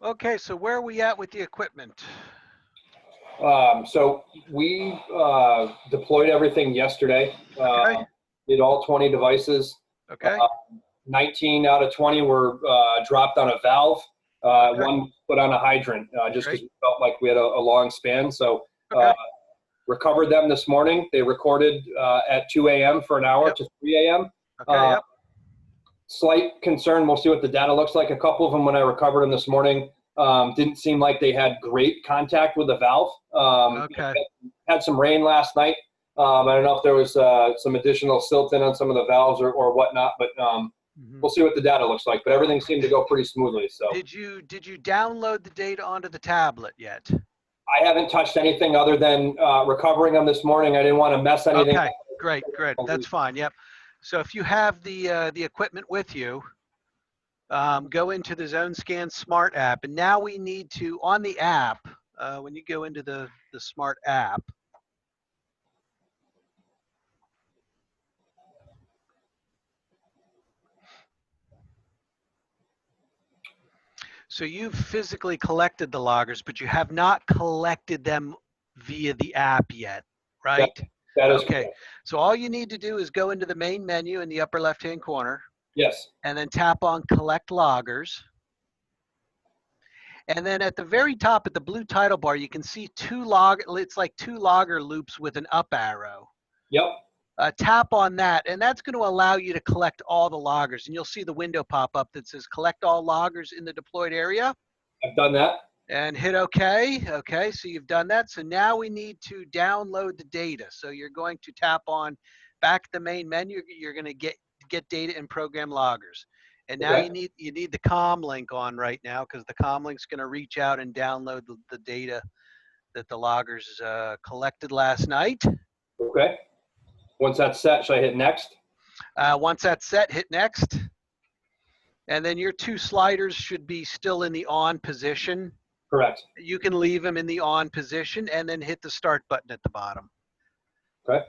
Okay, so where are we at with the equipment? So we deployed everything yesterday. Okay. Did all 20 devices. Okay. 19 out of 20 were dropped on a valve. Okay. One put on a hydrant, just because Great. we felt like we had a long span. So Okay. recovered them this morning. They recorded at 2 a.m. for an hour to 3 a.m. Okay. Yep. Slight concern. We'll see what the data looks like. A couple of them, when I recovered them this morning, didn't seem like they had great contact with the valve. Okay. Had some rain last night. I don't know if there was some additional silt in on some of the valves or whatnot, but we'll see what the data looks like. But everything seemed to go pretty smoothly. So Did you download the data onto the tablet yet? I haven't touched anything other than recovering them this morning. I didn't want to mess anything Okay. up. Great. That's fine. Yep. So if you have the equipment with you, go into the ZoneScan Smart app, and now we need to, on the app, when you go into the Smart app, so you've physically collected the loggers, but you have not collected them via the app yet, right? That is okay. correct. So all you need to do is go into the main menu in the upper left-hand corner. Yes. And then tap on Collect Loggers. And then at the very top at the blue title bar, you can see it's like two logger loops with an up arrow. Yep. Tap on that, and that's going to allow you to collect all the loggers. And you'll see the window pop up that says Collect All Loggers in the deployed area. I've done that. And hit OK. Okay, so you've done that. So now we need to download the data. So you're going to tap on back at the main menu. You're going to get data and program loggers. And now you need the COM link on right now, because the COM link's going to reach out and download the data that the loggers collected last night. Okay. Once that's set, should I hit next? Once that's set, hit next. And then your two sliders should be still in the on position. Correct. You can leave them in the on position and then hit the start button at the bottom. Okay.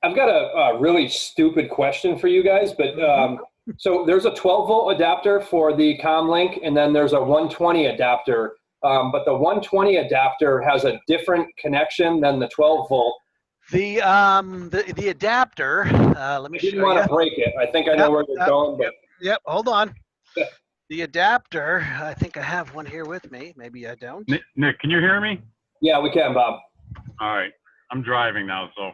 I've got a really stupid question for you guys, but so there's a 12-volt adapter for the COM link, and then there's a 120 adapter. But the 120 adapter has a different connection than the 12-volt. The adapter, let me show you. I didn't want to break it. I think I know where you're going. But Yep, hold on. The adapter, I think I have one here with me. Maybe I don't. Nick, can you hear me? Yeah, we can, Bob. All right. I'm driving now, so.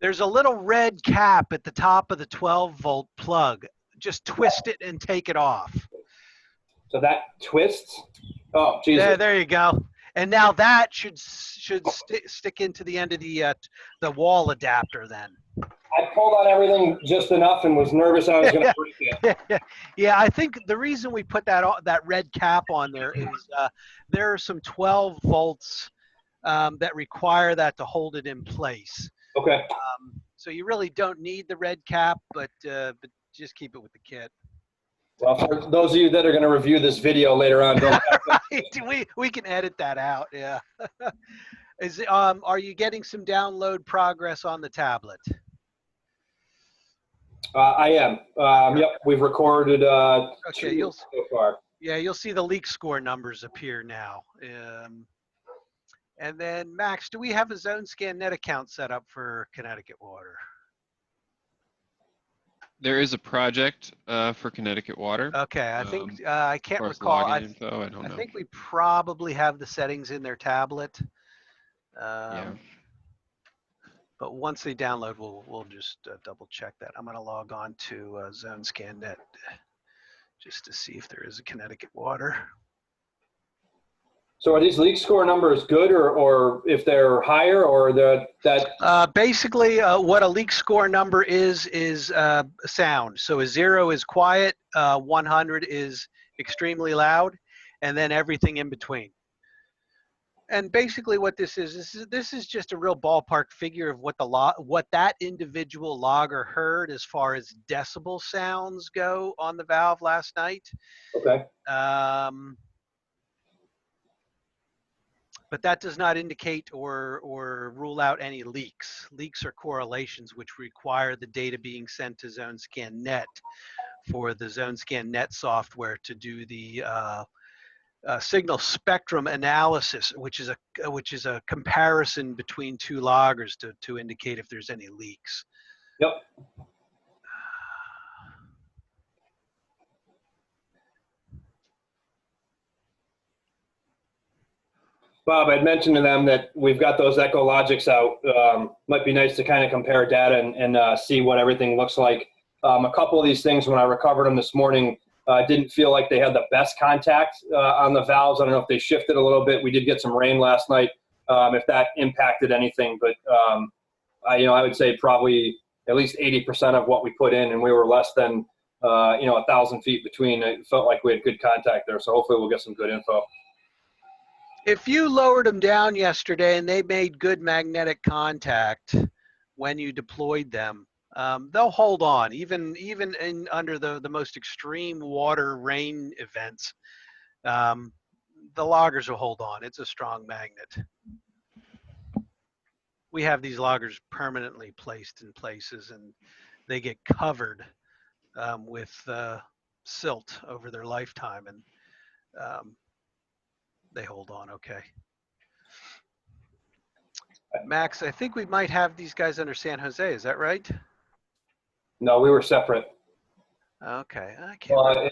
There's a little red cap at the top of the 12-volt plug. Just twist it and take it off. So that twists? Oh, Jesus. There you go. And now that should stick into the end of the wall adapter then. I pulled on everything just enough and was nervous I was going to break it. Yeah, I think the reason we put that red cap on there is there are some 12 volts that require that to hold it in place. Okay. So you really don't need the red cap, but just keep it with the kit. Well, for those of you that are going to review this video later on, don't right. We can edit that out. Yeah. Are you getting some download progress on the tablet? I am. Yep, we've recorded two so far. Yeah, you'll see the leak score numbers appear now. And then, Max, do we have a ZoneScan net account set up for Connecticut Water? There is a project for Connecticut Water. Okay, I think I can't recall. I think we probably have the settings in their tablet. Yeah. But once they download, we'll just double check that. I'm going to log on to ZoneScan Net just to see if there is a Connecticut Water. So are these leak score numbers good, or if they're higher, or that? Basically, what a leak score number is sound. So a 0 is quiet, 100 is extremely loud, and then everything in between. And basically, what this is just a real ballpark figure of what that individual logger heard as far as decibel sounds go on the valve last night. Okay. But that does not indicate or rule out any leaks. Leaks are correlations which require the data being sent to ZoneScan Net for the ZoneScan Net software to do the signal spectrum analysis, which is a comparison between two loggers to indicate if there's any leaks. Yep. Bob, I'd mentioned to them that we've got those Echologics out. Might be nice to kind of compare data and see what everything looks like. A couple of these things, when I recovered them this morning, didn't feel like they had the best contact on the valves. I don't know if they shifted a little bit. We did get some rain last night, if that impacted anything. But I would say probably at least 80% of what we put in, and we were less than 1,000 feet between. It felt like we had good contact there. So hopefully we'll get some good info. If you lowered them down yesterday and they made good magnetic contact when you deployed them, they'll hold on, even under the most extreme water rain events. The loggers will hold on. It's a strong magnet. We have these loggers permanently placed in places, and they get covered with silt over their lifetime, and they hold on okay. Max, I think we might have these guys under San Jose. Is that right? No, we were separate. Okay, I can't. Well,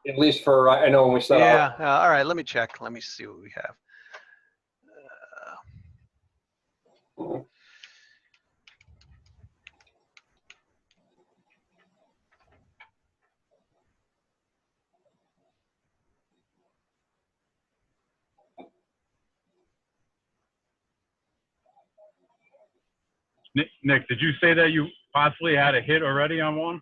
at least for I know when we set out. Yeah. All right. Let me check. Let me see what we have. Nick, did you say that you possibly had a hit already on one?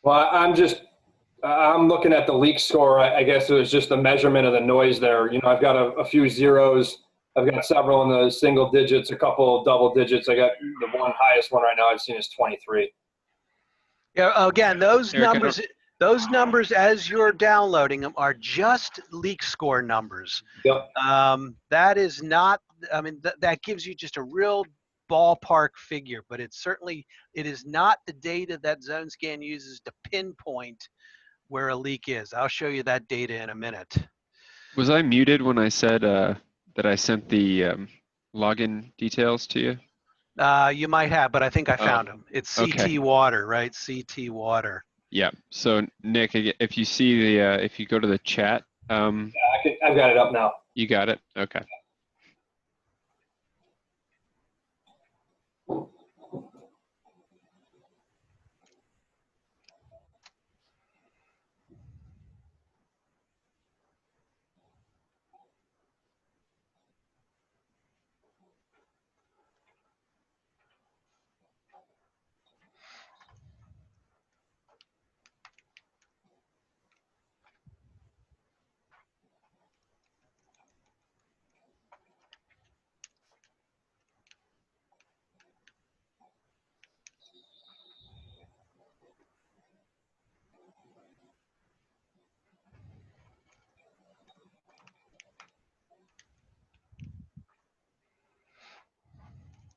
Well, I'm looking at the leak score. I guess it was just the measurement of the noise there. I've got a few zeros. I've got several in the single digits, a couple double digits. I got the one highest one right now I've seen is 23. Yeah. Again, those numbers as you're downloading them are just leak score numbers. Yep. That is not. I mean, that gives you just a real ballpark figure, but it is not the data that ZoneScan uses to pinpoint where a leak is. I'll show you that data in a minute. Was I muted when I said that I sent the login details to you? You might have, but I think I found them. It's CT okay. Water, right? CT Water. Yeah. So Nick, if you see the if you go to the chat, Yeah, I've got it up now. You got it. Okay.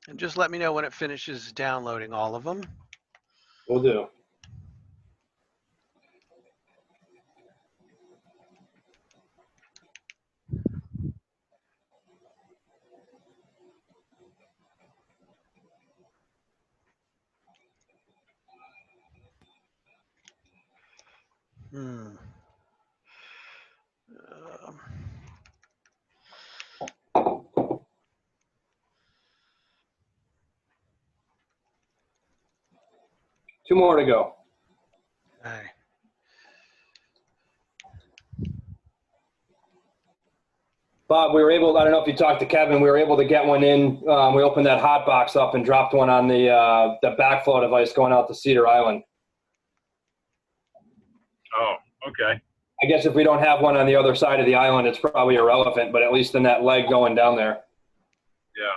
And just let me know when it finishes downloading all of them. Will do. Um, 2 more to go. okay. Bob, we were able, I don't know if you talked to Kevin, we were able to get one in. We opened that hot box up and dropped one on the backflow device going out to Cedar Island. Oh, okay. I guess if we don't have one on the other side of the island, it's probably irrelevant, but at least in that leg going down there. Yeah.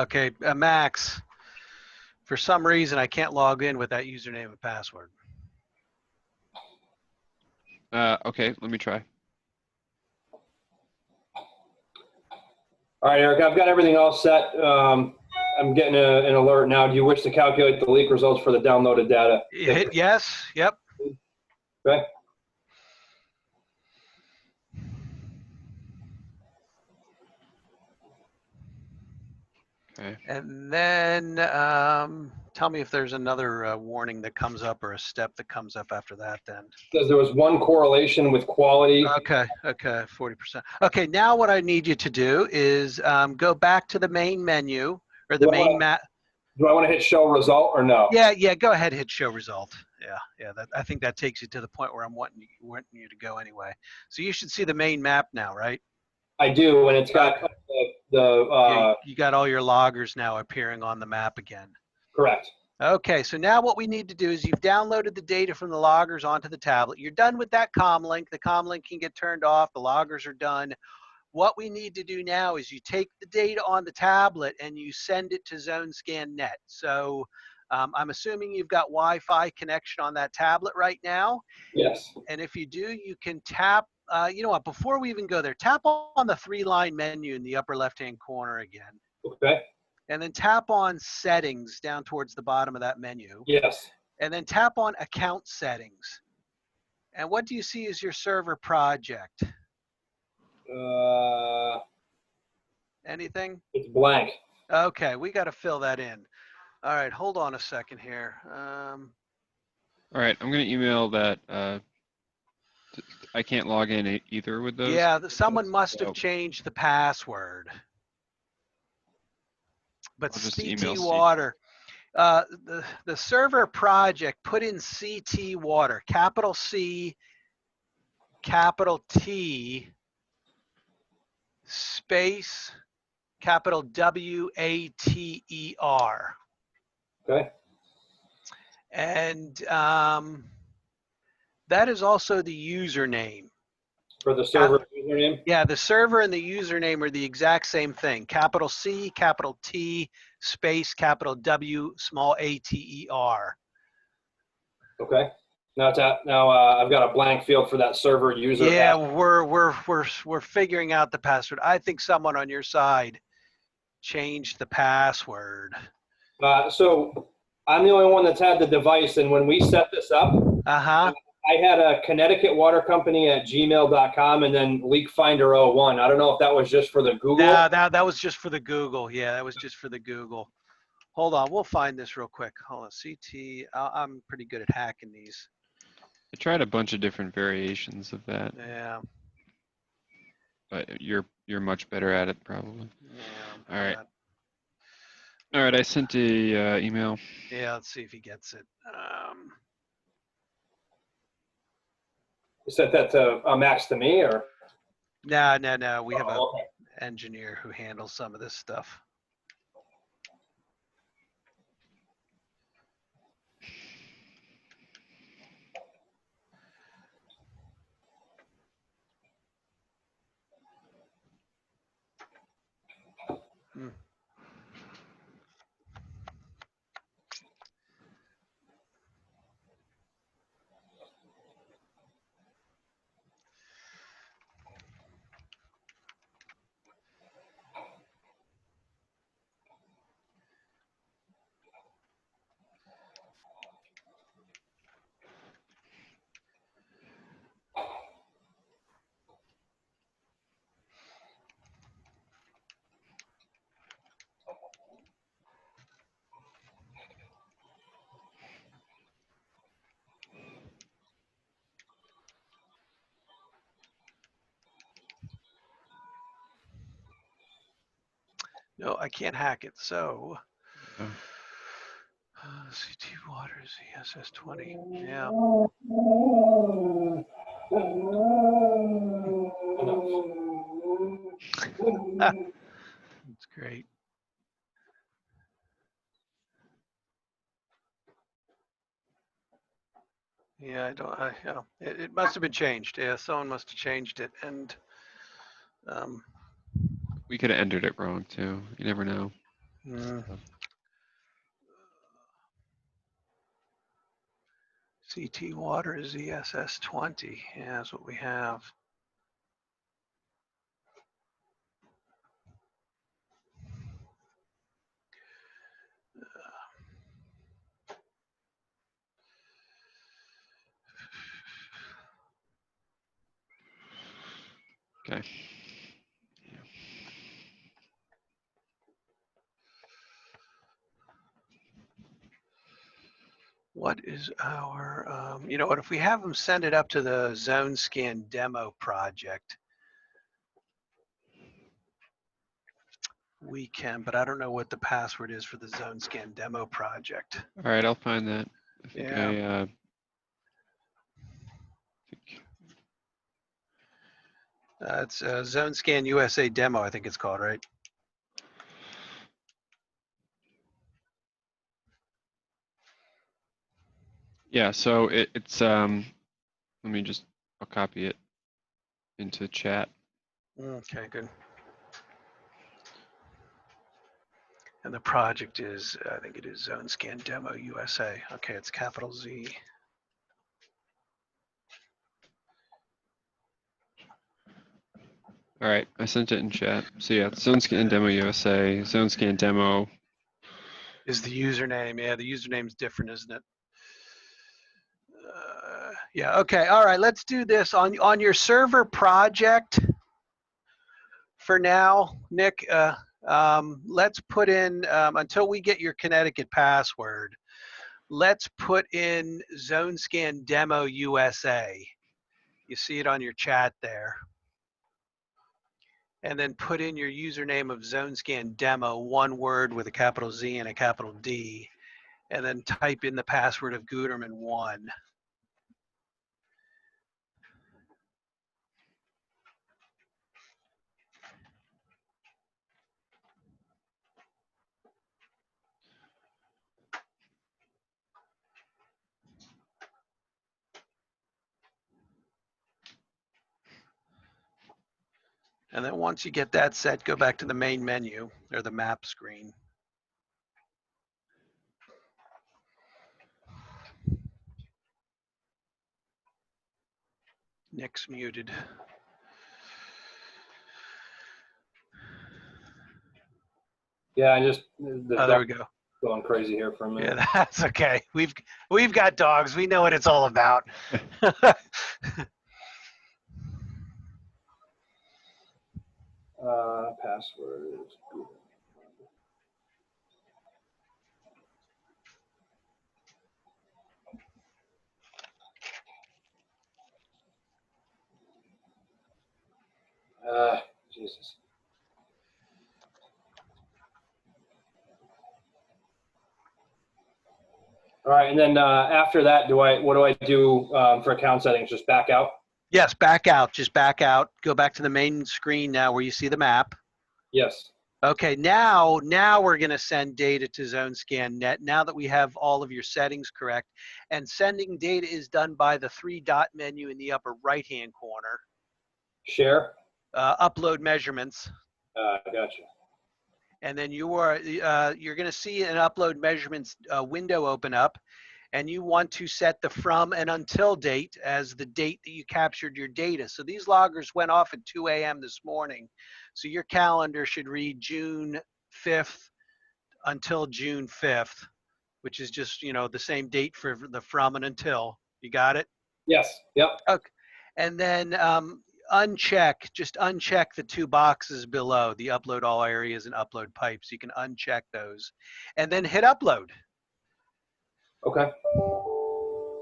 Okay, Max, for some reason I can't log in with that username and password. Okay, let me try. All right, Eric, I've got everything all set. I'm getting an alert now. Do you wish to calculate the leak results for the downloaded data? You hit yes. Yep. Okay. Okay. And then tell me if there's another warning that comes up or a step that comes up after that then. Says there was one correlation with quality. Okay, 40%. Okay, now what I need you to do is go back to the main menu or the main map. Do I want to hit show result or no? Yeah, go ahead, hit show result. Yeah, I think that takes you to the point where I'm wanting you to go anyway. So you should see the main map now, right? I do, and it's got You got all your loggers now appearing on the map again. correct. Okay, so now what we need to do is you've downloaded the data from the loggers onto the tablet. You're done with that comm link. The comm link can get turned off. The loggers are done. What we need to do now is you take the data on the tablet and you send it to ZoneScan Net. So I'm assuming you've got Wi-Fi connection on that tablet right now. Yes. And if you do, you can tap, you know what, before we even go there, tap on the 3-line menu in the upper left-hand corner again. Okay. And then tap on settings down towards the bottom of that menu. Yes. And then tap on account settings. And what do you see as your server project? Anything? It's blank. Okay, we got to fill that in. All right, hold on a second here. All right, I'm going to email that. I can't log in either with those. Yeah, someone must have changed the password. But I'll just CT email Water, the server project, put in CT Water, capital C, capital T, space, capital WATER. Okay. And that is also the username. For the server username? Yeah, the server and the username are the exact same thing. Capital C, capital T, space, capital W, small ATER. Okay. Now I've got a blank field for that server user. Yeah, we're figuring out the password. I think someone on your side changed the password. So I'm the only one that's had the device, and when we set this up, I had a Connecticut Water Company at gmail.com and then LeakFinder01. I don't know if that was just for the Google. No, that was just for the Google. Yeah, that was just for the Google. Hold on, we'll find this real quick. Hold on, CT. I'm pretty good at hacking these. I tried a bunch of different variations of that. Yeah. But you're much better at it, probably. Yeah. All right. All right, I sent a email. Yeah, let's see if he gets it. You sent that to Max to me, or? No. We have an okay. engineer who handles some of this stuff. No, I can't hack it. So, CT Water ZSS20. Yeah. That's great. Yeah, it must have been changed. Yeah, someone must have changed it, and We could have entered it wrong too. You never know. CT Water ZSS20. Yeah, that's what we have. Okay. What is our, you know what, if we have them send it up to the ZoneScan demo project, we can, but I don't know what the password is for the ZoneScan demo project. All right, I'll find that. I think Yeah. It's ZoneScan USA demo, I think it's called, right? Yeah, so it's let me just, I'll copy it into chat. Okay, good. And the project is, I think it is ZoneScan Demo USA. Okay, it's capital Z. All right, I sent it in chat. So yeah, it's ZoneScan Demo USA, ZoneScan Demo. Is the username. Yeah, the username's different, isn't it? Yeah, okay, all right, let's do this. On your server project for now, Nick, let's put in, until we get your Connecticut password, let's put in ZoneScan Demo USA. You see it on your chat there. And then put in your username of ZoneScan Demo, one word with a capital Z and a capital D, and then type in the password of Gutermann1. And then once you get that set, go back to the main menu or the map screen. Nick's muted. Yeah, I just the Oh, there we go. going crazy here for a minute. Yeah, that's okay. We've got dogs. We know what it's all about. Password is Google. Jesus. All right, and then after that, what do I do for account settings? Just back out? Yes, back out. Just back out. Go back to the main screen now where you see the map. Yes. Okay, now we're going to send data to ZoneScan Net now that we have all of your settings correct. And sending data is done by the 3-dot menu in the upper right-hand corner. Share? Upload measurements. Gotcha. And then you're going to see an upload measurements window open up. And you want to set the from and until date as the date that you captured your data. So these loggers went off at 2 a.m. this morning. So your calendar should read June 5th until June 5th, which is just, you know, the same date for the from and until. You got it? Yes. Yep. Okay. And then just uncheck the 2 boxes below, the upload all areas and upload pipes. You can uncheck those and then hit upload. Okay.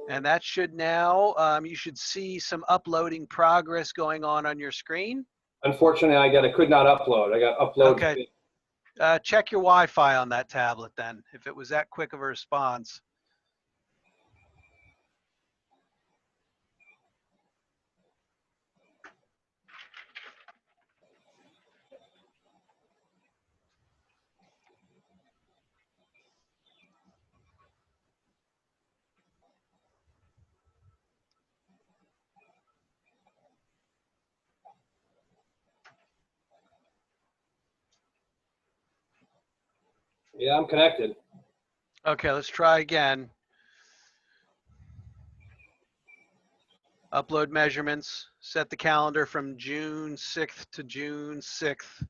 And that should now, you should see some uploading progress going on your screen. Unfortunately, I could not upload. I got upload. Okay. Check your Wi-Fi on that tablet then, if it was that quick of a response. Yeah, I'm connected. Okay, let's try again. Upload measurements, set the calendar from June 6th to June 6th.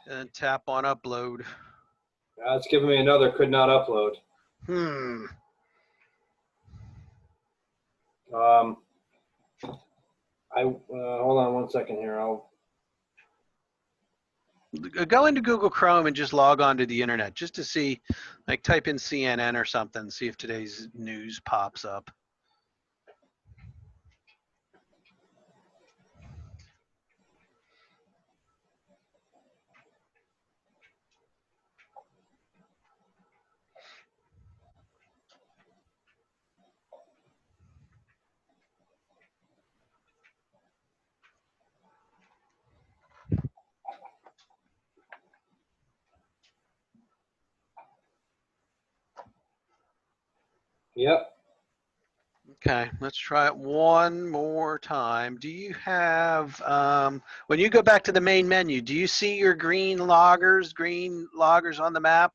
And tap on upload. It's giving me another could not upload. Hold on one second here. Go into Google Chrome and just log on to the internet just to see, like type in CNN or something, see if today's news pops up. Yep. Okay, let's try it one more time. Do you have, when you go back to the main menu, do you see your green loggers on the map?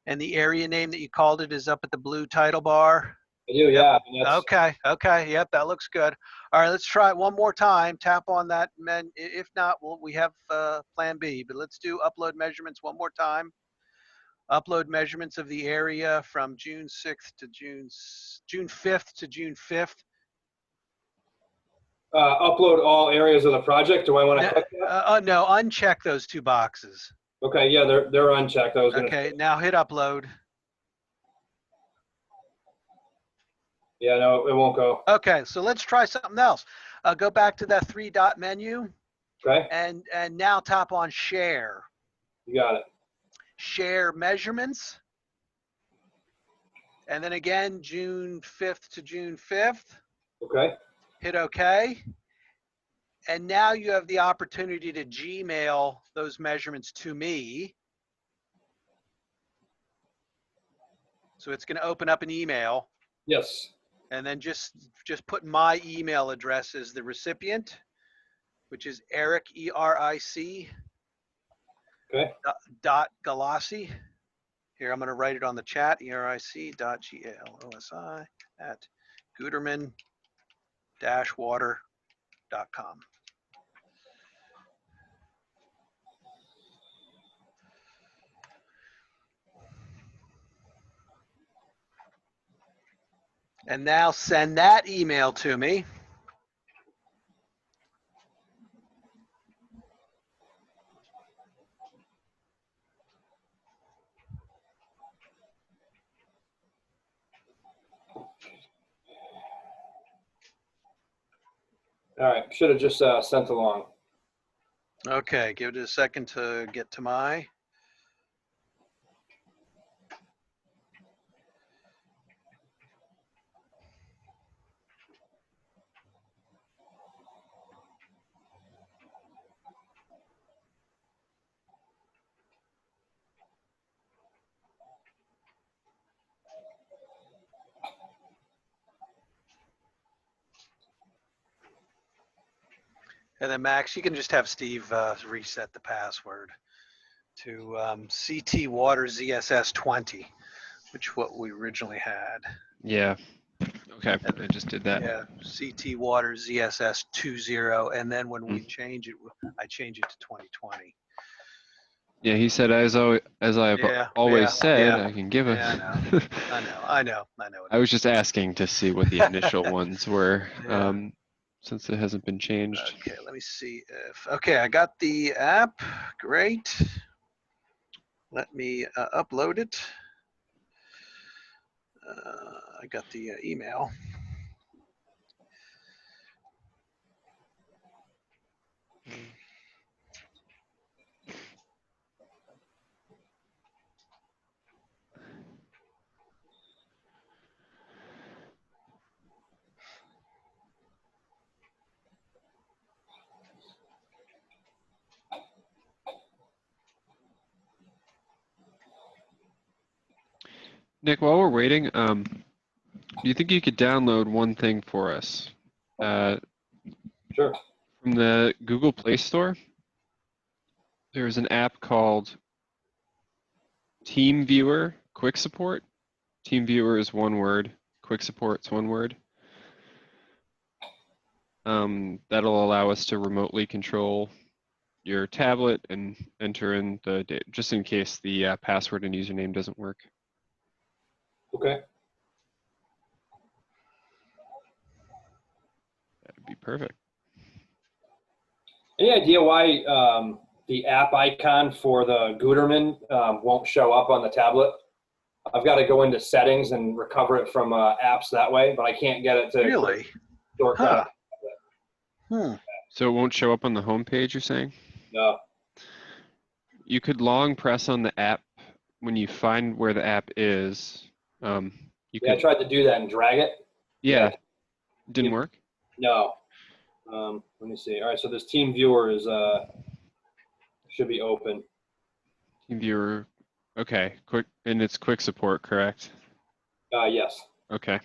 And the area name that you called it is up at the blue title bar? I do, Yep. yeah. Okay, yep, that looks good. All right, let's try it one more time. Tap on that menu. If not, we have plan B, but let's do upload measurements one more time. Upload measurements of the area from June 6th to June 5th to June 5th. Upload all areas of the project. Do I want to click that? No, uncheck those two boxes. Okay, yeah, they're unchecked. I was gonna. Okay, now hit upload. Yeah, no, it won't go. Okay, so let's try something else. Go back to that 3-dot menu. Okay. And now tap on share. You got it. Share measurements. And then again, June 5th to June 5th. Okay. Hit OK. And now you have the opportunity to Gmail those measurements to me. So it's going to open up an email. Yes. And then just put my email address as the recipient, which is Eric, E-R-I-C. Okay. Galassi. Here, I'm going to write it on the chat, eric.galossi at Gutermann-water.com. And now send that email to me. All right, should have just sent along. Okay, give it a second to get to my. And then Max, you can just have Steve reset the password to CT Water ZSS 20, which what we originally had. Yeah. Okay, I just did that. Yeah, CT Water ZSS 20, and then when we change it, I change it to 2020. Yeah, he said, as I've always said, I can give a. Yeah, I know. I was just asking to see what the initial ones were, since it hasn't been changed. Okay, let me see if. Okay, I got the app. Great. Let me upload it. I got the email. Nick, while we're waiting, do you think you could download one thing for us? Sure. From the Google Play Store, there's an app called Team Viewer Quick Support. Team Viewer is one word. Quick Support is one word. That'll allow us to remotely control your tablet and enter in the data, just in case the password and username doesn't work. Okay. That'd be perfect. Any idea why the app icon for the Gutermann won't show up on the tablet? I've got to go into settings and recover it from apps that way, but I can't get it to Really? shortcut. Huh. So it won't show up on the home page, you're saying? No. You could long press on the app when you find where the app is. You Yeah, I could, tried to do that and drag it. yeah, didn't work? No. Let me see. All right, so this team viewer is should be open. Team viewer, okay, quick, and it's quick support, correct? Yes. Okay.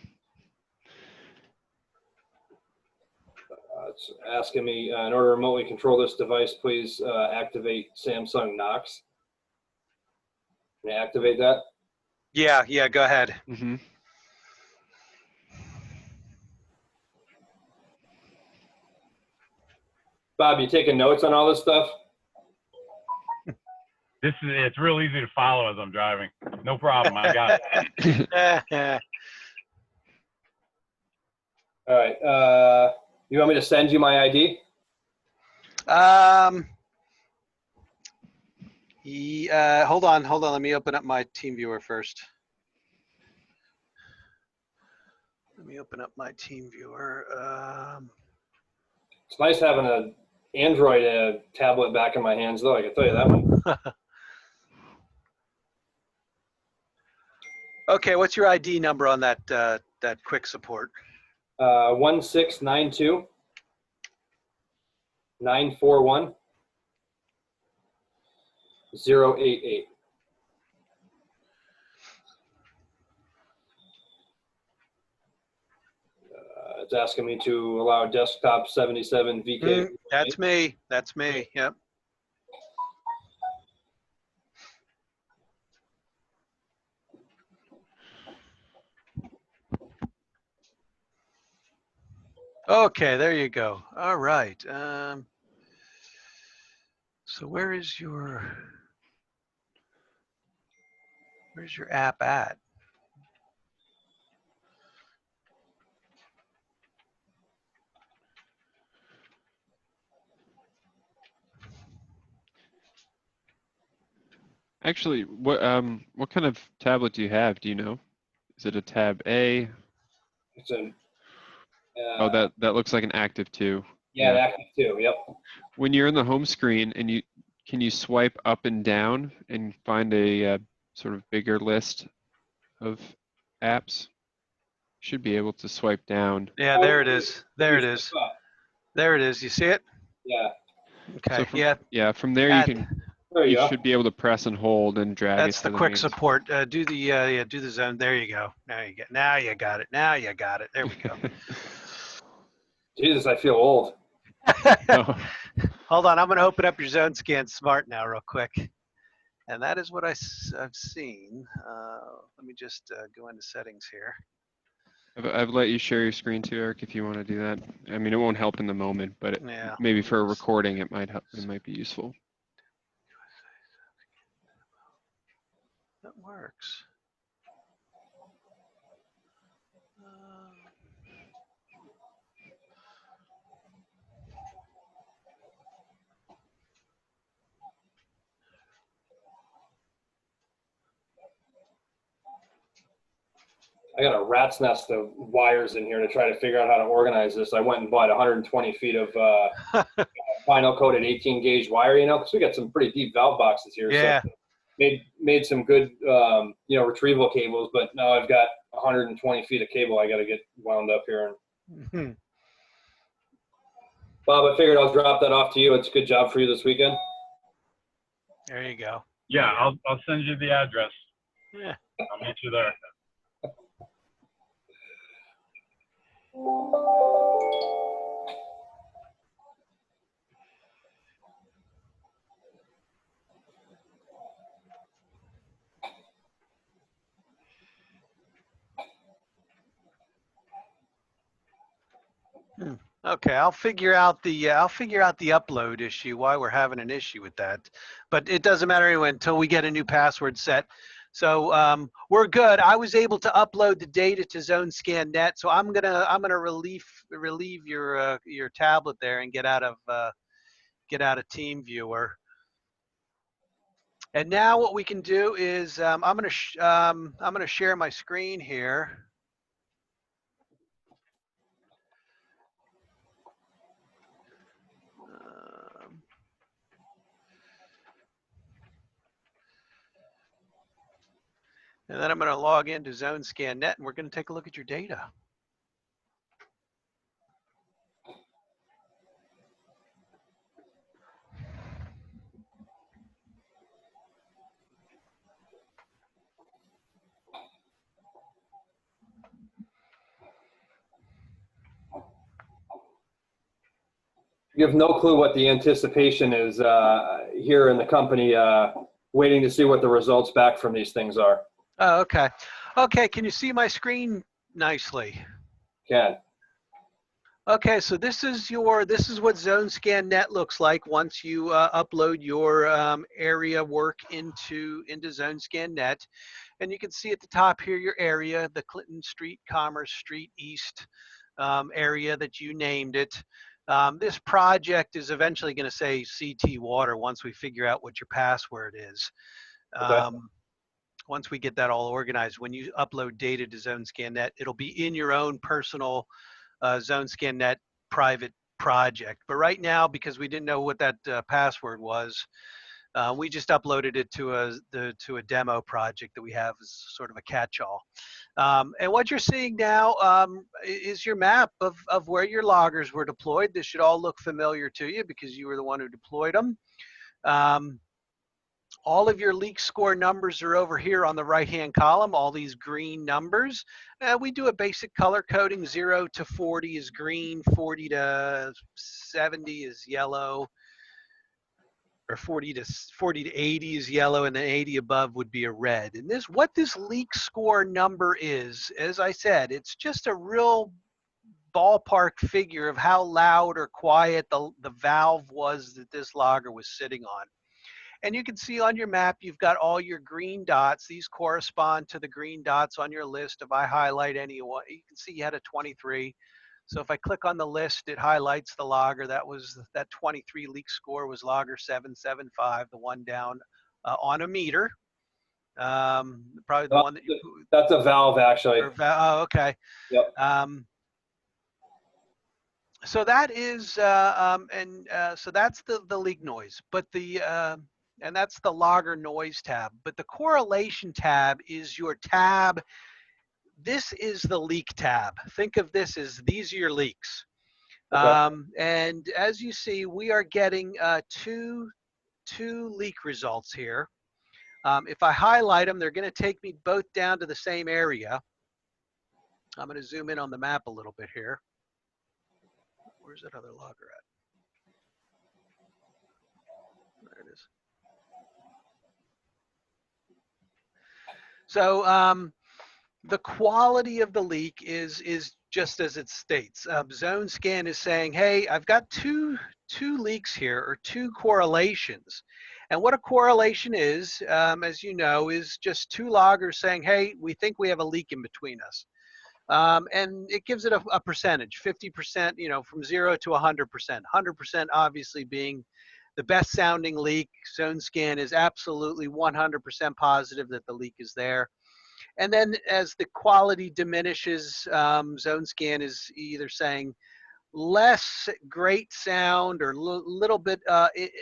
It's asking me, in order to remotely control this device, please activate Samsung Knox. Can I activate that? Yeah, yeah, go ahead. Mm-hmm. Bob, you taking notes on all this stuff? It's real easy to follow as I'm driving. No problem. I got it. All right. You want me to send you my ID? Hold on. Let me open up my team viewer first. Let me open up my team viewer. It's nice having an Android tablet back in my hands, though. I can tell you that one. Okay, what's your ID number on that that quick support? 1692 941 088. It's asking me to allow desktop 77 VK. That's me. That's me. Yep. Okay, there you go. All right. So where's your app at? Actually, what kind of tablet do you have? Do you know? Is it a Tab A? It's a, Oh, that looks like an Active 2. yeah, an Active 2. Yep. When you're in the home screen and can you swipe up and down and find a sort of bigger list of apps? Should be able to swipe down. Yeah, there it is. There it is. There it is. You see it? Yeah. Okay. So yeah, from there you should be able to press and hold and drag. That's it the to quick main. support. Do the zone. There you go. Now you got it. Now you got it. There we go. Jesus, I feel old. Oh. Hold on, I'm going to open up your zone scan smart now real quick. And that is what I've seen. Let me just go into settings here. I've let you share your screen too, Eric, if you want to do that. I mean, it won't help in the moment, but maybe for a recording, it might help. It might be useful. That works. I got a rat's nest of wires in here to try to figure out how to organize this. I went and bought 120 feet of vinyl coated 18 gauge wire, because we got some pretty deep valve boxes here. Yeah. So made some good, retrieval cables, but now I've got 120 feet of cable I got to get wound up here. Mm-hmm. Bob, I figured I'll drop that off to you. It's a good job for you this weekend. There you go. Yeah, I'll send you the address. Yeah. I'll meet you there. Okay, I'll figure out the upload issue, why we're having an issue with that. But it doesn't matter anyway until we get a new password set. So we're good. I was able to upload the data to ZoneScan Net, so I'm gonna relieve your tablet there and get out of get out of Team Viewer. And now what we can do is I'm going to share my screen here. And then I'm going to log into ZoneScan Net, and we're going to take a look at your data. You have no clue what the anticipation is here in the company, waiting to see what the results back from these things are. Oh, okay. Okay, can you see my screen nicely? Can. Okay, so this is what ZoneScan Net looks like once you upload your area work into ZoneScan Net. And you can see at the top here your area, the Clinton Street, Commerce Street East area that you named it. This project is eventually going to say CT Water once we figure out what your password is. Okay. Once we get that all organized, when you upload data to ZoneScan Net, it'll be in your own personal ZoneScan Net private project. But right now, because we didn't know what that password was, we just uploaded it to a demo project that we have as sort of a catch-all. And what you're seeing now is your map of where your loggers were deployed. This should all look familiar to you because you were the one who deployed them. All of your leak score numbers are over here on the right-hand column, all these green numbers. We do a basic color coding. 0 to 40 is green, 40 to 70 is yellow, or 40 to 80 is yellow, and then 80 above would be a red. And what this leak score number is, as I said, it's just a real ballpark figure of how loud or quiet the valve was that this logger was sitting on. And you can see on your map, you've got all your green dots. These correspond to the green dots on your list. If I highlight any one, you can see you had a 23. So if I click on the list, it highlights the logger. That 23 leak score was logger 775, the one down on a meter. Probably the one that that's a valve, actually. Oh, okay. Yep. So that is, so that's the leak noise, but and that's the logger noise tab. But the correlation tab is your tab. This is the leak tab. Think of this as these are your leaks. Okay. And as you see, we are getting two leak results here. If I highlight them, they're going to take me both down to the same area. I'm going to zoom in on the map a little bit here. Where's that other logger at? There it is. So the quality of the leak is just as it states. ZoneScan is saying, hey, I've got two leaks here, or two correlations. And what a correlation is, as you know, is just two loggers saying, hey, we think we have a leak in between us. And it gives it a percentage, 50%, you know, from 0 to 100%. 100% obviously being the best sounding leak. ZoneScan is absolutely 100% positive that the leak is there. And then as the quality diminishes, ZoneScan is either saying less great sound or little bit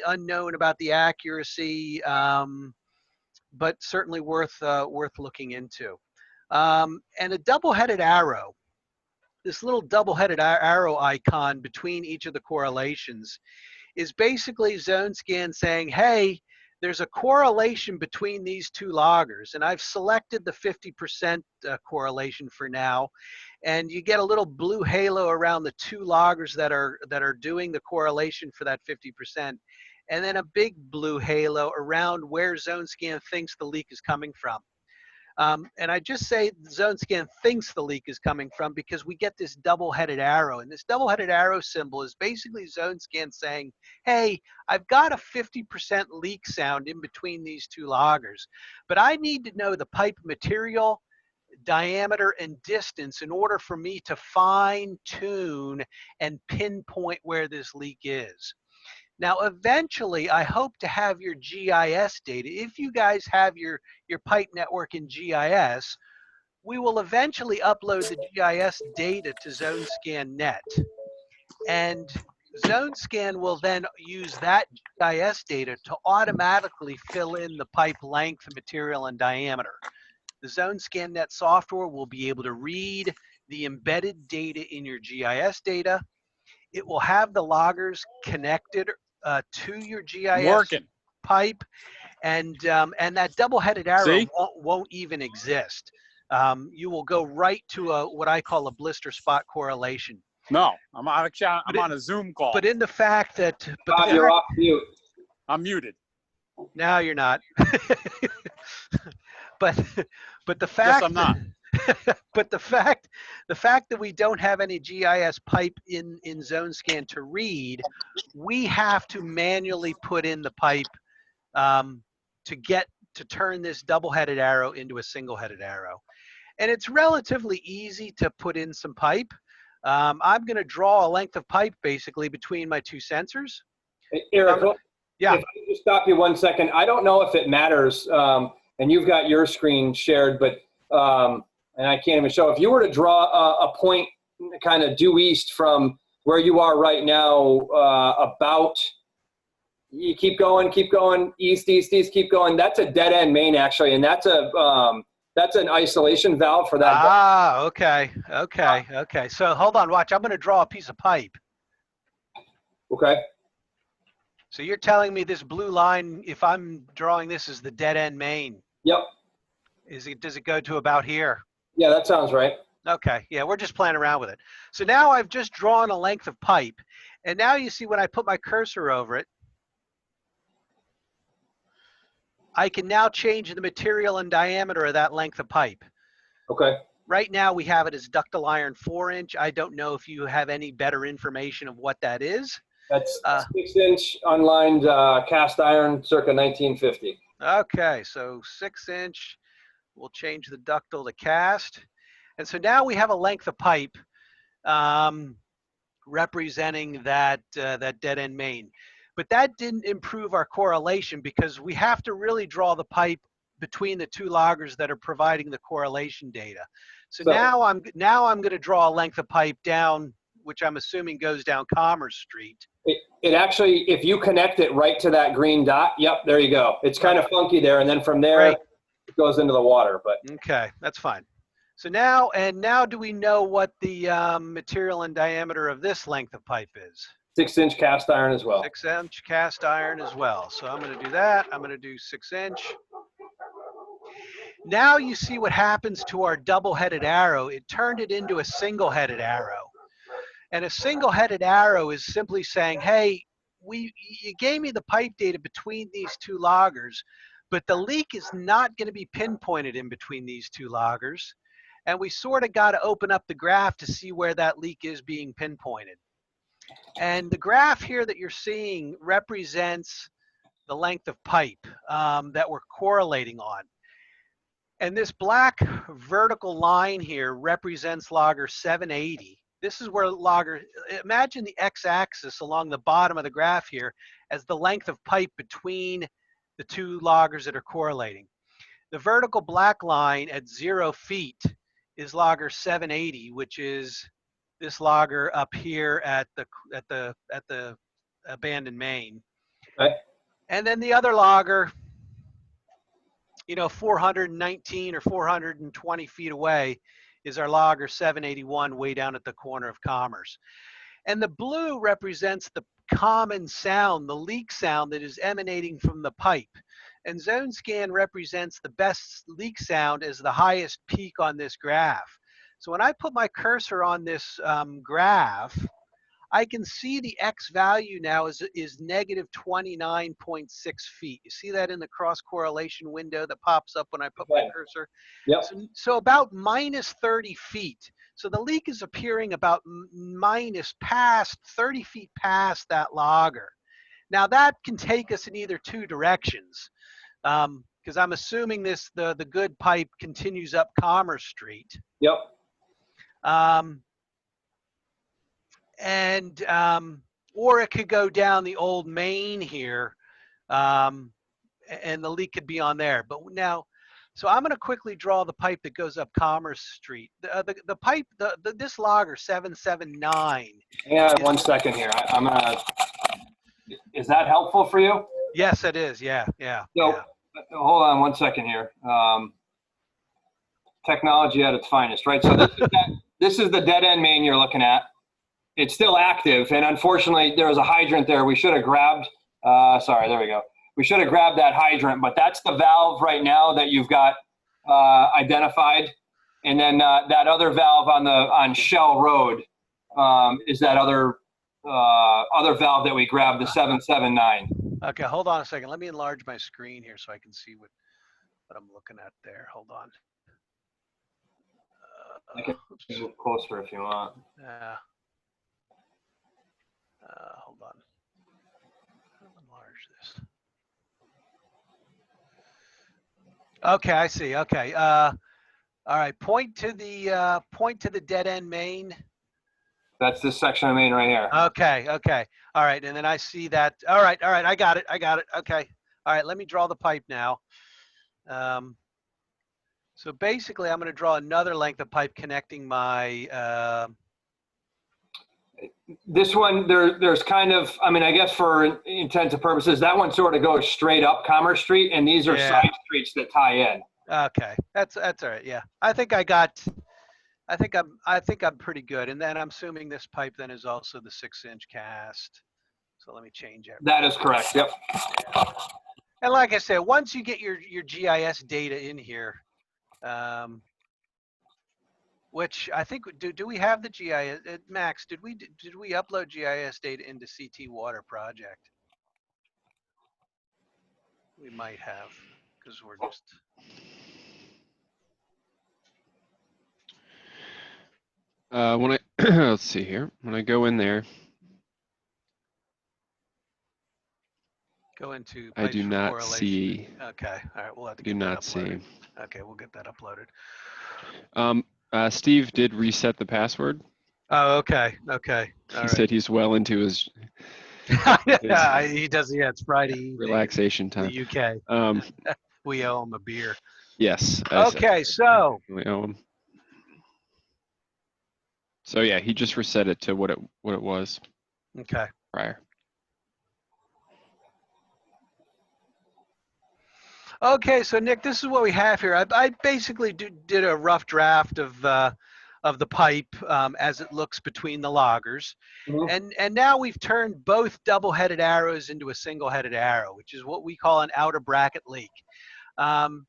unknown about the accuracy, but certainly worth looking into. And a double-headed arrow, this little double-headed arrow icon between each of the correlations is basically ZoneScan saying, hey, there's a correlation between these two loggers. And I've selected the 50% correlation for now. And you get a little blue halo around the two loggers that are doing the correlation for that 50%. And then a big blue halo around where ZoneScan thinks the leak is coming from. And I just say ZoneScan thinks the leak is coming from because we get this double-headed arrow. And this double-headed arrow symbol is basically ZoneScan saying, hey, I've got a 50% leak sound in between these two loggers, but I need to know the pipe material, diameter, and distance in order for me to fine-tune and pinpoint where this leak is. Now, eventually, I hope to have your GIS data. If you guys have your pipe network in GIS, we will eventually upload the GIS data to ZoneScan.net. And ZoneScan will then use that GIS data to automatically fill in the pipe length, material, and diameter. The ZoneScan.net software will be able to read the embedded data in your GIS data. It will have the loggers connected to your GIS pipe, and that double-headed arrow won't even exist. You will go right to what I call a blister spot correlation. No, I'm on a Zoom call. But in the fact that, You're off mute. I'm muted. No, you're not. but the fact. Yes, I'm not. But the fact that we don't have any GIS pipe in ZoneScan to read, we have to manually put in the pipe to turn this double-headed arrow into a single-headed arrow. And it's relatively easy to put in some pipe. I'm going to draw a length of pipe basically between my two sensors. Hey, Eric, yeah. If I could just stop you 1 second. I don't know if it matters, and you've got your screen shared, but and I can't even show. If you were to draw a point kind of due east from where you are right now, about, you keep going, east, keep going. That's a dead end main actually, and that's an isolation valve for that. Ah, okay. So hold on, watch. I'm going to draw a piece of pipe. Okay. So you're telling me this blue line, if I'm drawing this as the dead end main. Yep. Does it go to about here? Yeah, that sounds right. Okay, yeah, we're just playing around with it. So now I've just drawn a length of pipe, and now you see when I put my cursor over it, I can now change the material and diameter of that length of pipe. Okay. Right now we have it as ductile iron 4-inch. I don't know if you have any better information of what that is. That's 6-inch unlined cast iron, circa 1950. Okay, so 6-inch. We'll change the ductile to cast. And so now we have a length of pipe representing that dead end main. But that didn't improve our correlation because we have to really draw the pipe between the two loggers that are providing the correlation data. So now I'm going to draw a length of pipe down, which I'm assuming goes down Commerce Street. It actually, if you connect it right to that green dot, yep, there you go. It's kind of funky there, and then from there it goes into the water. But okay, that's fine. So now do we know what the material and diameter of this length of pipe is? 6-inch cast iron as well. 6-inch cast iron as well. So I'm going to do that. I'm going to do 6-inch. Now you see what happens to our double-headed arrow. It turned it into a single-headed arrow. And a single-headed arrow is simply saying, hey, you gave me the pipe data between these two loggers, but the leak is not going to be pinpointed in between these two loggers. And we sort of got to open up the graph to see where that leak is being pinpointed. And the graph here that you're seeing represents the length of pipe that we're correlating on. And this black vertical line here represents logger 780. This is where imagine the x-axis along the bottom of the graph here as the length of pipe between the two loggers that are correlating. The vertical black line at 0 feet is logger 780, which is this logger up here at the abandoned main. Okay. And then the other logger, 419 or 420 feet away, is our logger 781 way down at the corner of Commerce. And the blue represents the common sound, the leak sound that is emanating from the pipe. And ZoneScan represents the best leak sound as the highest peak on this graph. So when I put my cursor on this graph, I can see the X value now is negative 29.6 feet. You see that in the cross correlation window that pops up when I put my cursor? Yep. So about minus 30 feet. So the leak is appearing about past 30 feet past that logger. Now that can take us in either two directions because I'm assuming the good pipe continues up Commerce Street. Yep. or it could go down the old main here, and the leak could be on there. But now, so I'm going to quickly draw the pipe that goes up Commerce Street. The pipe, this logger 779. Hang on 1 second here. I'm gonna. Is that helpful for you? Yes, it is. Yeah, yeah. So, yeah. hold on 1 second here. Technology at its finest, right? So this is the dead end main you're looking at. It's still active, and unfortunately, there was a hydrant there. We should have grabbed. Sorry, there we go. We should have grabbed that hydrant, but that's the valve right now that you've got identified, and then that other valve on Shell Road is that other valve that we grabbed, the 779. Okay, hold on a second. Let me enlarge my screen here so I can see what I'm looking at there. Hold on. I can move closer if you want. Yeah. Hold on. I'll enlarge this. Okay, I see. Okay. All right. Point to the dead end main. That's this section of main right here. Okay. Okay. All right. And then I see that. All right. All right. I got it. I got it. Okay. All right. Let me draw the pipe now. So basically, I'm going to draw another length of pipe connecting my. This one, there's kind of, I mean, I guess for intents and purposes, that one sort of goes straight up Commerce Street, and these are side streets that tie in. Okay, that's all right. Yeah, I think I'm pretty good. And then I'm assuming this pipe then is also the 6-inch cast. So let me change it. That is correct. Yep. Yeah. And like I said, once you get your GIS data in here, which I think do we have the GIS? Max, did we upload GIS data into CT Water Project? We might have, because we're just. When I let's see here. When I go in there, Go into. I do not see. Okay, all right, we'll have to do get not that see. uploaded. Okay, we'll get that uploaded. Steve did reset the password. Oh, okay, okay. He said he's well into his. Yeah, he does. Yeah, it's Friday evening. Relaxation time. In the UK. We owe him a beer. Yes. Okay, so. We owe him. So yeah, he just reset it to what it was. Okay. Prior. Okay, so Nick, this is what we have here. I basically did a rough draft of the pipe as it looks between the loggers, and now we've turned both double-headed arrows into a single-headed arrow, which is what we call an outer bracket leak. I'm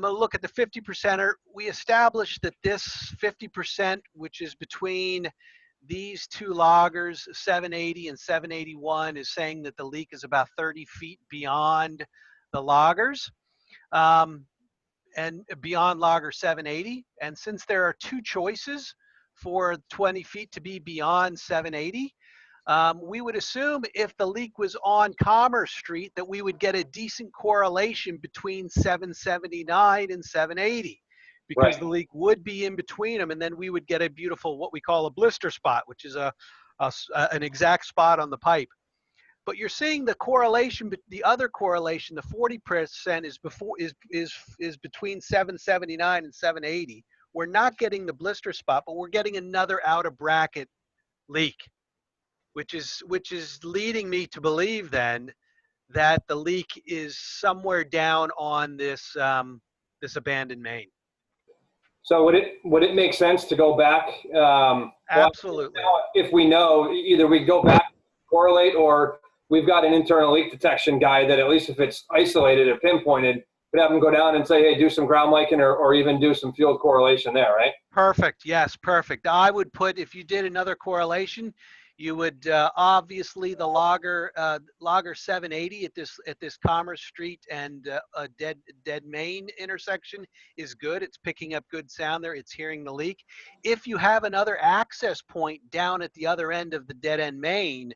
going to look at the 50%er. We established that this 50%, which is between these two loggers, 780 and 781, is saying that the leak is about 30 feet beyond the loggers and beyond logger 780. And since there are two choices for 20 feet to be beyond 780, we would assume if the leak was on Commerce Street that we would get a decent correlation between 779 and 780 because the leak would be in between them, and then we would get a beautiful, what we call a blister spot, which is an exact spot on the pipe. But you're seeing the correlation, the other correlation, the 40% is between 779 and 780. We're not getting the blister spot, but we're getting another out of bracket leak, which is leading me to believe then that the leak is somewhere down on this this abandoned main. So would it make sense to go back? Absolutely. If we know, either we go back, correlate, or we've got an internal leak detection guy that at least if it's isolated or pinpointed, we'd have them go down and say, hey, do some ground liking or even do some field correlation there, right? Perfect. Yes, perfect. I would put, if you did another correlation, you would obviously the logger 780 at this Commerce Street and a dead main intersection is good. It's picking up good sound there. It's hearing the leak. If you have another access point down at the other end of the dead end main,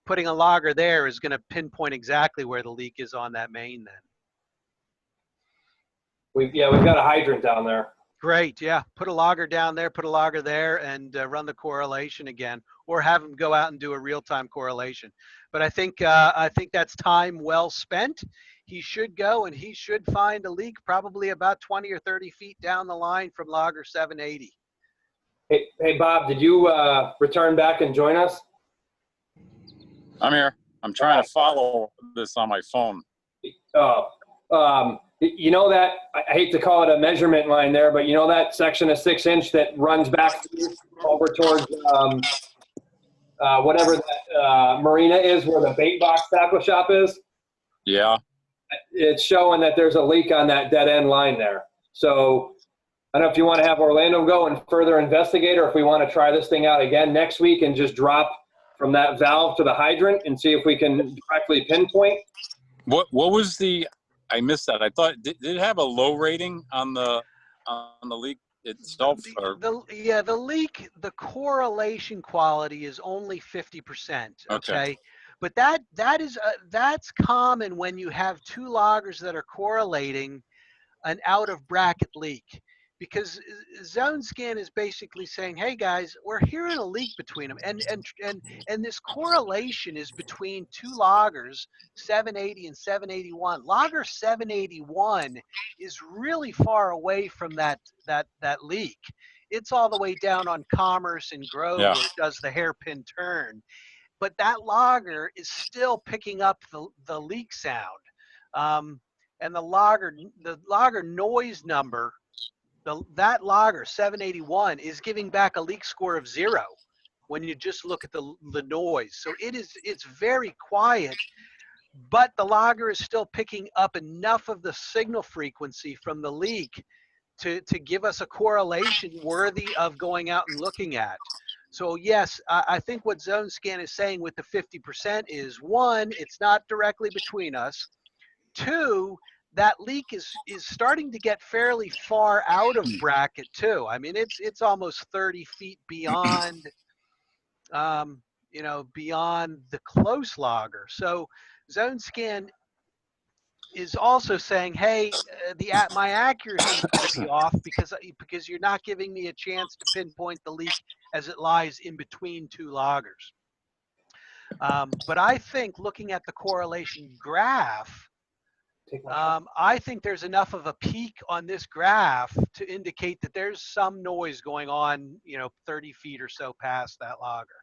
putting a logger there is going to pinpoint exactly where the leak is on that main then. We've got a hydrant down there. Great, yeah. Put a logger down there, put a logger there, and run the correlation again, or have them go out and do a real-time correlation. But I think that's time well spent. He should go and he should find a leak probably about 20 or 30 feet down the line from logger 780. Hey, Bob, did you return back and join us? I'm here. I'm trying to follow this on my phone. You know that, I hate to call it a measurement line there, but you know that section of 6-inch that runs back over towards whatever that marina is where the bait box tackle shop is? Yeah. It's showing that there's a leak on that dead end line there. So I don't know if you want to have Orlando go and further investigate, or if we want to try this thing out again next week and just drop from that valve to the hydrant and see if we can directly pinpoint. What was the? I missed that. I thought did it have a low rating on the leak itself? Or? The leak, the correlation quality is only 50%. Okay. But that's common when you have two loggers that are correlating an out of bracket leak, because ZoneScan is basically saying, hey guys, we're hearing a leak between them, and this correlation is between two loggers, 780 and 781. Logger 781 is really far away from that leak. It's all the way down on Commerce and Grove, where it does the hairpin turn. But that logger is still picking up the leak sound. And the logger noise number, that logger 781 is giving back a leak score of 0 when you just look at the noise. So it's very quiet, but the logger is still picking up enough of the signal frequency from the leak to give us a correlation worthy of going out and looking at. So yes, I think what ZoneScan is saying with the 50% is, 1, it's not directly between us. 2, that leak is starting to get fairly far out of bracket too. I mean, it's almost 30 feet beyond, beyond the close logger. So ZoneScan is also saying, hey, my accuracy is going to be off because you're not giving me a chance to pinpoint the leak as it lies in between two loggers. But I think looking at the correlation graph, I think there's enough of a peak on this graph to indicate that there's some noise going on, 30 feet or so past that logger.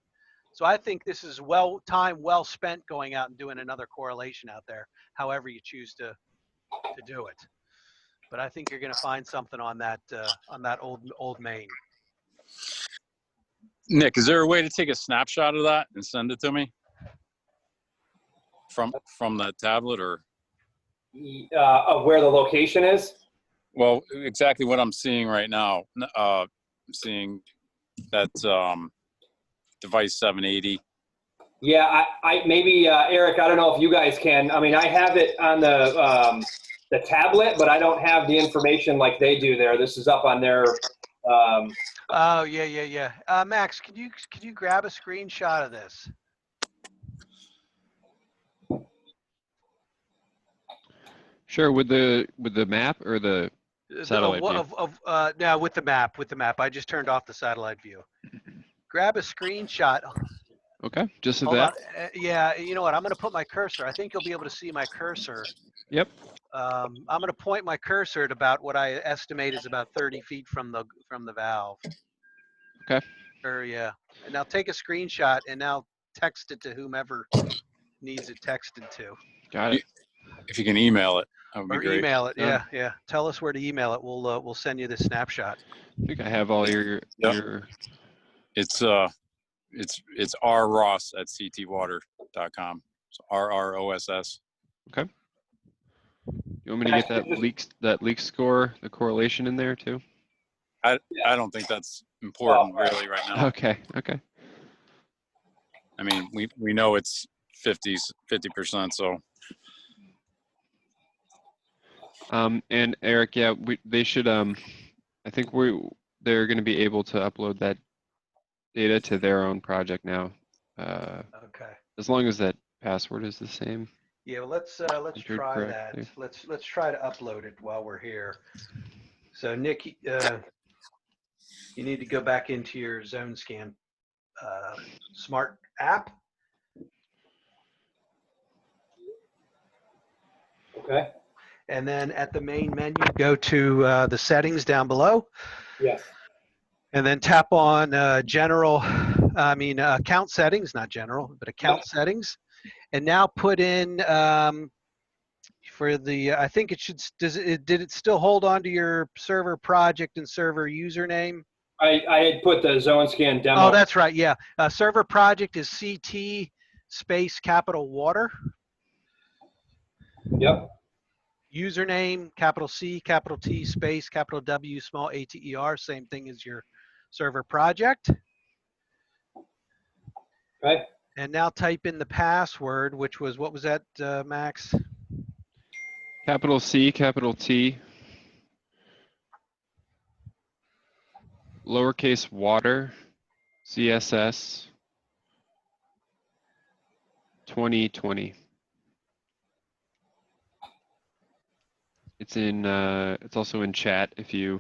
So I think this is time well spent going out and doing another correlation out there, however you choose to do it. But I think you're going to find something on that old main. Nick, is there a way to take a snapshot of that and send it to me from that tablet, or of where the location is? Well, exactly what I'm seeing right now. I'm seeing that device 780. Yeah, I maybe Eric, I don't know if you guys can. I mean, I have it on the tablet, but I don't have the information like they do there. This is up on their. Oh yeah. Max, could you grab a screenshot of this? Sure. With the map or the satellite view? No, with the map. I just turned off the satellite view. Grab a screenshot. Okay, just of Hold that. on. Yeah, you know what? I'm going to put my cursor. I think you'll be able to see my cursor. Yep. I'm going to point my cursor at about what I estimate is about 30 feet from the valve. Okay. Yeah. And now take a screenshot and now text it to whomever needs it texted to. Got it. If you can email it, that would be great. Email it. Yeah. Tell us where to email it. We'll send you the snapshot. I think I have all your. It's rross@ctwater.com. So RROSS. Okay. You want me to get that leak score, the correlation in there too? I don't think that's important really right now. Okay. I mean, we know it's 50%. So. And Eric, yeah, they should. I think they're going to be able to upload that data to their own project now. Okay. As long as that password is the same. Yeah, well, let's try that. Let's try to upload it while we're here. So Nick, you need to go back into your ZoneScan smart app. Okay. And then at the main menu, go to the settings down below. Yes. And then tap on account settings, not general, but account settings. And now put in for the, I think it should, did it still hold on to your server project and server username? I had put the ZoneScan demo. Oh, that's right. Yeah. Server project is CT space capital water. Yep. Username, capital C, capital T, space, capital W, small ATER, same thing as your server project. Okay. And now type in the password, which was, what was that, Max? Capital C, capital T, lowercase water, CSS, 2020. It's also in chat if you.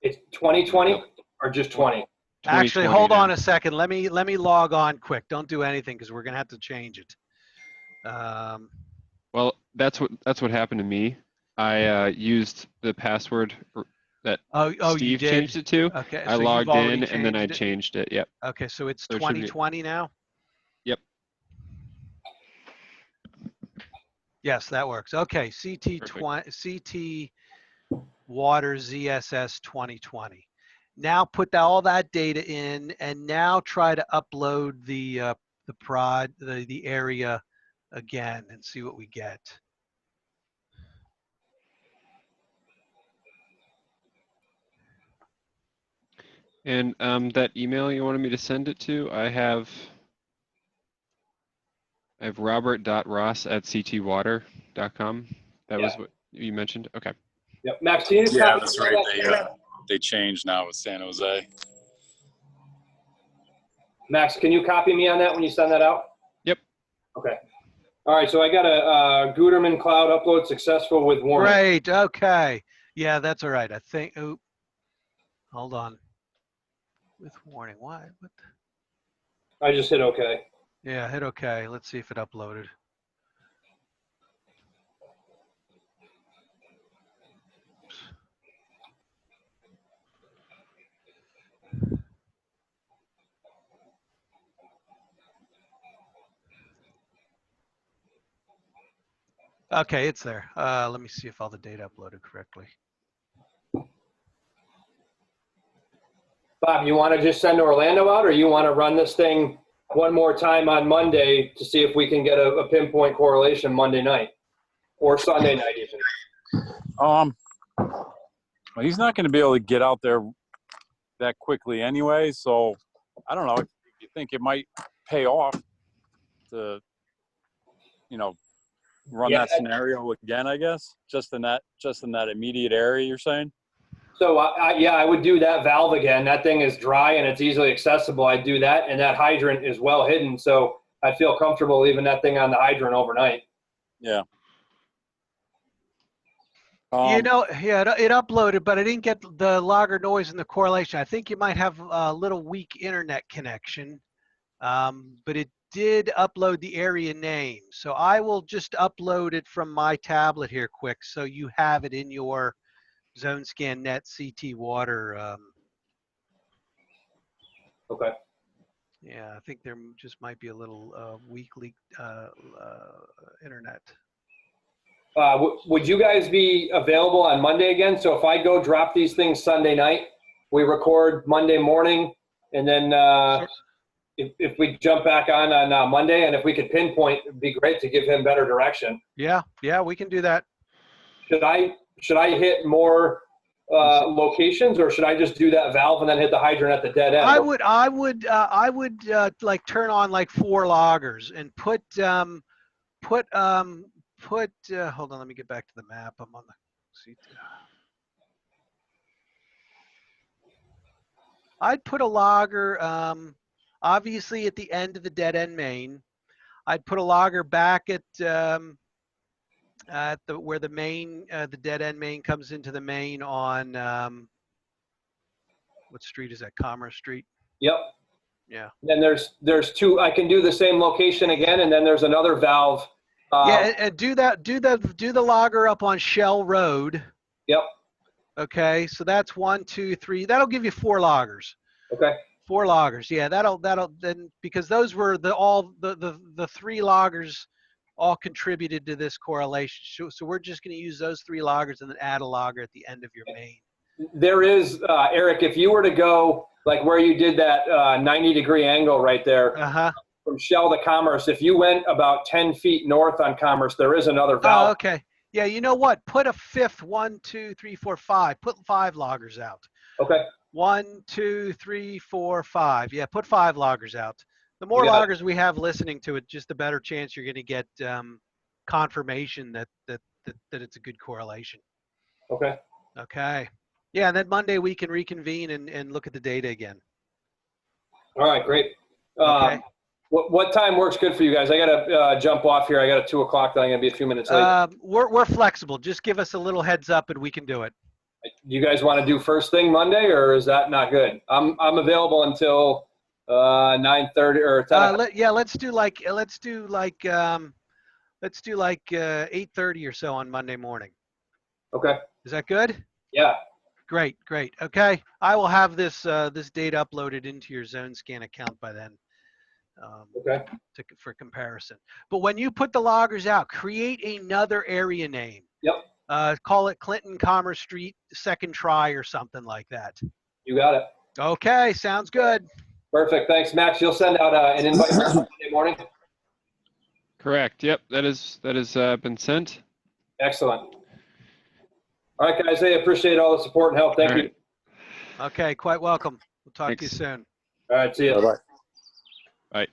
It's 2020 or just 20? Actually, hold on a second. Let me log on quick. Don't do anything because we're gonna have to change it. Well, that's what happened to me. I used the password that Steve changed it to. Okay, I so logged in and then I changed it. Yep. Okay, so it's So it should be- 2020 now? Yep. Yes, that works. Okay, CT Water ZSS 2020. Now put all that data in, and now try to upload the area again and see what we get. And that email you wanted me to send it to, I have robert.ross@ctwater.com. That was what you mentioned? Okay. Yep. Max, can you just Yeah, that's right. They changed now with San Jose. Max, can you copy me on that when you send that out? Yep. Okay. All right, so I got a Gutermann Cloud upload successful with warning. Great, okay. Yeah, that's all right. I think, oh, hold on. With warning, why? What? I just hit okay. Yeah, hit okay. Let's see if it uploaded. Okay, it's there. Let me see if all the data uploaded correctly. Bob, you want to just send Orlando out, or you want to run this thing one more time on Monday to see if we can get a pinpoint correlation Monday night or Sunday night even? Well, he's not going to be able to get out there that quickly anyway, so I don't know if you think it might pay off to, run that scenario again, I guess, just in that immediate area you're saying. So I would do that valve again. That thing is dry and it's easily accessible. I'd do that, and that hydrant is well hidden, so I feel comfortable leaving that thing on the hydrant overnight. Yeah. It uploaded, but I didn't get the logger noise and the correlation. I think you might have a little weak internet connection, but it did upload the area name. So I will just upload it from my tablet here quick, so you have it in your ZoneScan Net CT Water. Okay. Yeah, I think there just might be a little weak internet. Would you guys be available on Monday again? So if I go drop these things Sunday night, we record Monday morning, and then if we jump back on Monday, and if we could pinpoint, it'd be great to give him better direction. Yeah, we can do that. Should I hit more locations, or should I just do that valve and then hit the hydrant at the dead end? I would like turn on like 4 loggers and put hold on, let me get back to the map. I'm on the CT. I'd put a logger obviously at the end of the dead end main. I'd put a logger back at At where the main, the dead end main comes into the main on, what street is that? Commerce Street? Yep. Yeah. Then there's two. I can do the same location again, and then there's another valve. Yeah, and do the logger up on Shell Road. Yep. Okay, so that's 1, 2, 3. That'll give you 4 loggers. Okay. 4 loggers. Yeah, that'll then, because those were the 3 loggers all contributed to this correlation. So we're just going to use those 3 loggers and then add a logger at the end of your main. There is, Eric, if you were to go like where you did that 90-degree angle right there, from Shell to Commerce, if you went about 10 feet north on Commerce, there is another valve. Oh, okay. Yeah, you know what? Put a 5th, 1, 2, 3, 4, 5. Put 5 loggers out. Okay. 1, 2, 3, 4, 5. Yeah, put 5 loggers out. The more loggers we have listening to it, just the better chance you're going to get confirmation that it's a good correlation. Okay. Okay. Yeah, and then Monday we can reconvene and look at the data again. All right, great. Okay. What time works good for you guys? I got to jump off here. I got a 2 o'clock that I'm going to be a few minutes late. We're flexible. Just give us a little heads up and we can do it. You guys want to do first thing Monday, or is that not good? I'm available until 9:30 or 10. Let's do like 8:30 or so on Monday morning. Okay. Is that good? Yeah. Great. Okay, I will have this this data uploaded into your ZoneScan account by then. Okay. For comparison. But when you put the loggers out, create another area name. Yep. Call it Clinton Commerce Street second try or something like that. You got it. Okay, sounds good. Perfect. Thanks, Max. You'll send out an invite for Monday morning. Correct. Yep. That has been sent. Excellent. All right, guys. Hey, appreciate all the support and help. Thank you. Okay, quite welcome. We'll talk to you Thanks. soon. All right. See you. Bye-bye. Bye.